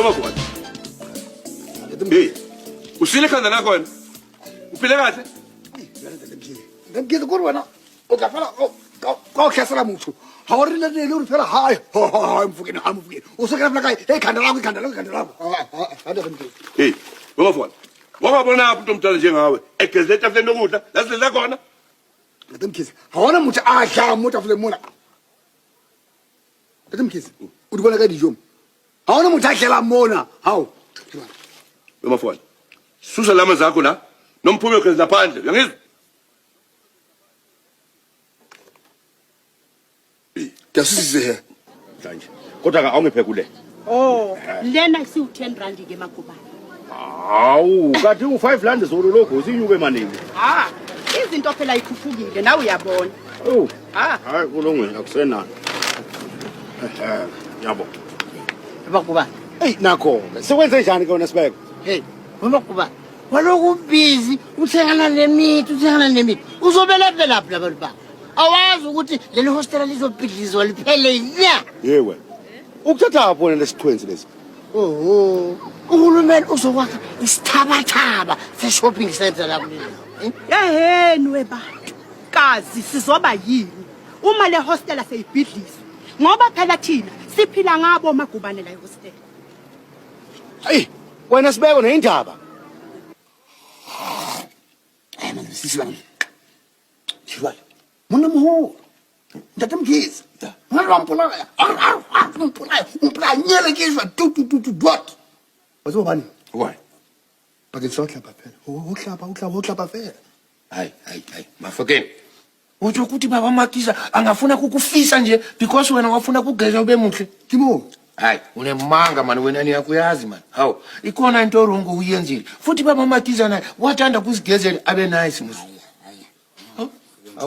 Wemafowethu. Hey. Usile khanda lakho wena. Uphile kahle? Ngeke kurwana. Ukafala ko khasela muthu. Ha o rena le uri phela hayi. Mfukeni ha mfukeni. Usukela phela kai. Hey khanda lakho. Hey, Wemafowethu. Wabona apho umntwana njengawe. Egezeta fle nokudla. Lasidla khona. Ngithi awona muthu adla muthu afule mona. Ngithi udibona ka dijo. Awona muthu adlela mona. Hawu. Wemafowethu. Susa lama zakho la. Nomphume ugezela phandle. Uyangizwa? Kasisize he. Manje. Kodwa ka awungiphe kule. Oh, lena isiwu10 rand ke Magubane. Hawu, kathi u5 rand zolo lokho sinyuke manini. Izinto phela ikhuphukile nawe uyabona. Oh. Hayi kulungile akusenani. Yabo. Magubane. Hey nakho. Sekwenze njani ke wena Sibeko? Hey, Magubane. Waloku busy uthengana nemithi, Uzobela phela labantu ba. Awazi ukuthi leli hostel lizobhidlizwa liphele nya. Yewe. Ukuthatha apho lesiqhwenzi lesi. Uhulumeni uzokwakha isithabathaba se-shopping center la kuleli. Yeheni webantu. Kazi sizoba yini uma le hostel seyibhidlizwa? Ngoba phela thina siphila ngabo Magubane la hostel. Hey, wena Sibeko neindaba. Man, sisibani. Chiwala. Mona mo. Ndatamkhiza. Ngarampolaya. Umpolaya nyele kizwa tu dot. Wazobani? Why? Bakeng sohlapa phela. Uhlapa phela. Hayi, mafokeni. Uthi ukuthi baba Makiza angafuna kukufisa nje because wena wafuna kugeza ube muhle. Timo. Hayi, unemanga man wena niyakuyazi man. Hawu, ikhona into orongo uyenzile. Futhi baba Makiza naye wathanda kuzigezela abe nice musu.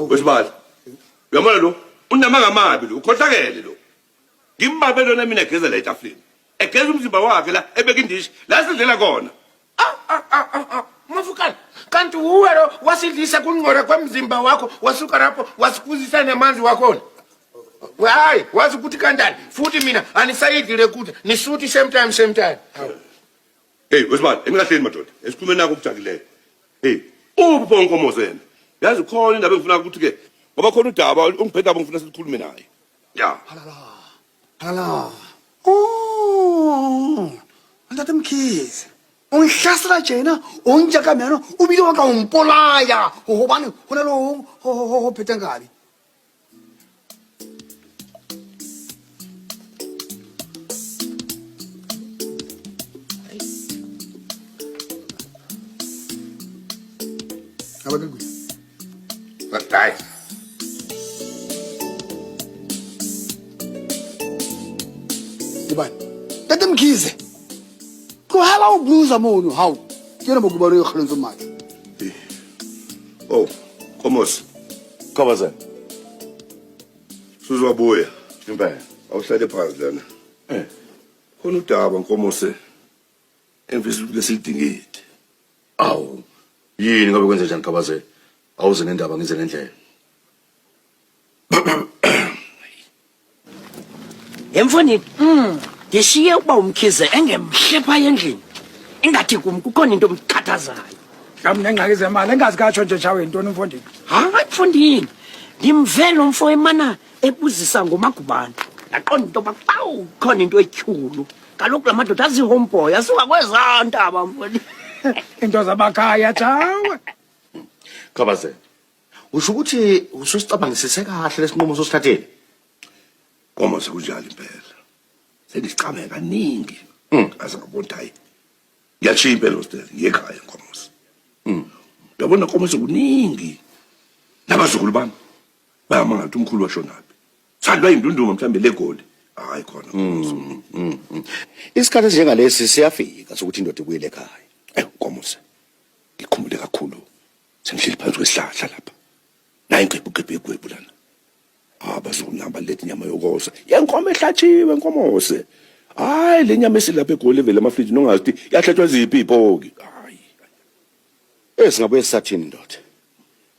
Wesibali. Uyamona lo? Unamanga amabi lo, ukhohlakele lo. Ngimbabe lona mina egezela etafuleni. Egeza umzimba wakhe la ebeka indishi. La sidlela khona. Mafukani, kanti uwero wasidlisa kungqora kwemzimba wakho wasuka lapho wasikuzisa nemanzi wakhona. Hayi, wazi ukuthi kanjani? Futhi mina anisayidlile ukuthi nisuthi same time. Hey, wesibali, enikahleni madoda. Esikhulume nako ukujakileyo. Hey, upho inkomo zena. Yazi khona indaba engifuna ukuthi ke ngoba khona udaba ungiphetha ngifuna sikhulume naye. Ya. Hala. Ndatamkhiza. Ungihlasela jena, ungijaka mina, ubile waka umpolaya. Hobani, hona lo phethe ngabi. Abagagwe. Hayi. Ubani? Ndatamkhize. Kuhala ubluza mono, hawu. Kena Magubane yokhalenza manje. Oh, Khomos. Khabaza. Suzobuya. Impela. Awuhlale phansi lana. Khona udaba Nkomose. Emvisi lesidingile. Awu. Yini ngabe kwenza njani Khabaza? Awuze nendaba ngize nendlela. Emfonini. Ngishiye ukuba umkhize engemhlepha endlini. Ingathi kukhona into omkhathazayo. Mhlawumbe ngengxaki zemali engazi katsho nje chawe intoni Mfondini. Hayi Mfondini. Ngimvela umfo emana ebuzisa ngoMagubane. Ngaqonda into bawu khona into etyhulu. Kaloku lamadoda azi homeboy asuka kwezantaba Mfondini. Into zabakhaya chawe. Khabaza. Usho ukuthi ususicabangise kahle lesinqumo sosithathele. Khomos kunjalo impela. Sendisicabanga kaningi. Ase ngabona hayi. Yachiya impela hostel yekhaya Khomos. Uyabona Khomos kuningi. Nabazukulu bami bayamanga ukuthi umkhulu washonaphi. Sandwa imndunduma mhlambe legoli. Hayi khona Khomos. Isikhathi esinjengalesi siyafika sokuthi indoda ibuyele ekhaya. Khomos. Ngikhumule kakhulu. Sengihleli phansi kwesihlahla lapha. Nayi ngigebhu lana. Bazonamba lethi inyama yokosa. Yenkomo ehlatshiwe Nkomose. Hayi lenyama esilapha eGoli vele amafriji nongazi ukuthi yahlathwa ziphi iphoki. Hayi. Singabuye sisathini ndoda.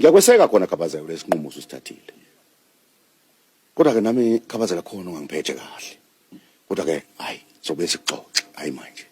Ngiyakweseka khona Khabaza lesinqumo sosithathile. Kodwa ke nami Khabaza khona ungangiphethe kahle. Kodwa ke hayi sobe sixoxe. hayi manje